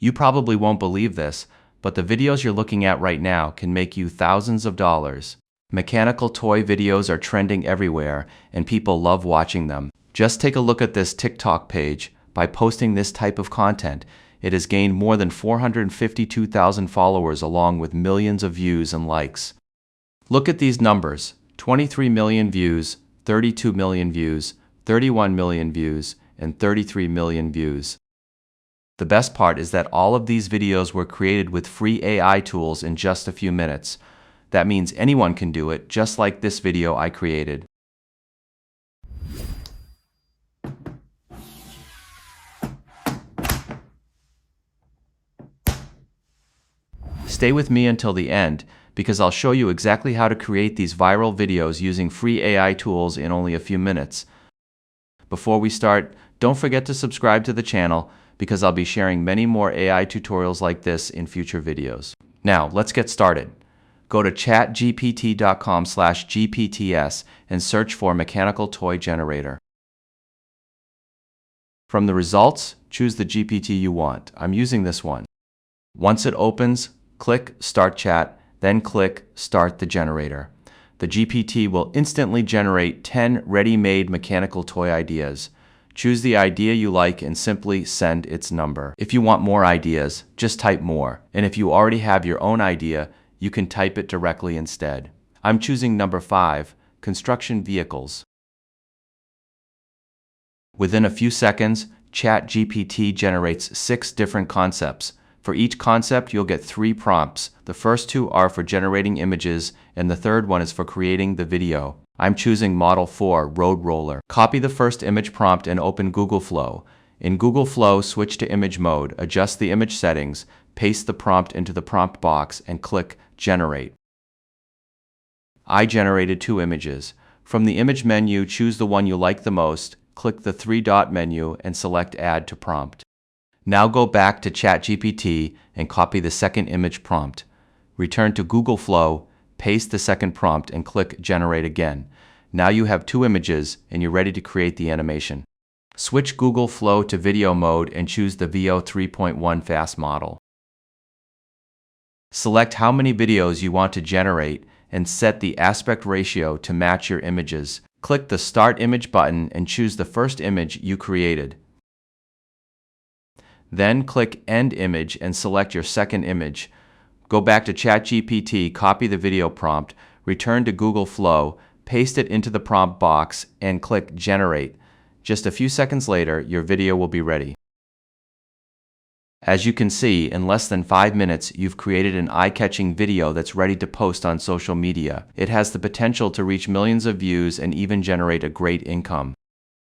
You probably won't believe this, but the videos you're looking at right now can make you thousands of dollars. Mechanical toy videos are trending everywhere, and people love watching them. Just take a look at this TikTok page. By posting this type of content, it has gained more than 452,000 followers along with millions of views and likes. Look at these numbers: 23 million views, 32 million views, 31 million views, and 33 million views. The best part is that all of these videos were created with free AI tools in just a few minutes. That means anyone can do it, just like this video I created. Stay with me until the end, because I'll show you exactly how to create these viral videos using free AI tools in only a few minutes. Before we start, don't forget to subscribe to the channel, because I'll be sharing many more AI tutorials like this in future videos. Now, let's get started. Go to chatgpt.com/GPTS and search for Mechanical Toy Generator. From the results, choose the GPT you want. I'm using this one. Once it opens, click Start Chat, then click Start the Generator. The GPT will instantly generate 10 ready-made mechanical toy ideas. Choose the idea you like and simply send its number. If you want more ideas, just type more. And if you already have your own idea, you can type it directly instead. I'm choosing number 5, construction vehicles. Within a few seconds, ChatGPT generates 6 different concepts. For each concept, you'll get 3 prompts. The first 2 are for generating images, and the third one is for creating the video. I'm choosing Model 4, Road Roller. Copy the first image prompt and open Google Flow. In Google Flow, switch to image mode, adjust the image settings, paste the prompt into the prompt box, and click Generate. I generated 2 images. From the image menu, choose the one you like the most, click the 3-dot menu, and select Add to Prompt. Now go back to ChatGPT and copy the second image prompt. Return to Google Flow, paste the second prompt, and click Generate again. Now you have 2 images and you're ready to create the animation. Switch Google Flow to video mode and choose the VO 3.1 fast model. Select how many videos you want to generate and set the aspect ratio to match your images. Click the Start Image button and choose the first image you created. Then click End Image and select your second image. Go back to ChatGPT, copy the video prompt, return to Google Flow, paste it into the prompt box, and click Generate. Just a few seconds later, your video will be ready. As you can see, in less than 5 minutes, you've created an eye-catching video that's ready to post on social media. It has the potential to reach millions of views and even generate a great income.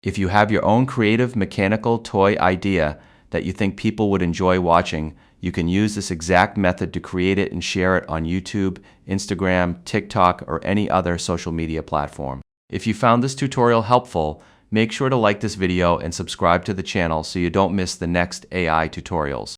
If you have your own creative mechanical toy idea that you think people would enjoy watching, you can use this exact method to create it and share it on YouTube, Instagram, TikTok, or any other social media platform. If you found this tutorial helpful, make sure to like this video and subscribe to the channel so you don't miss the next AI tutorials.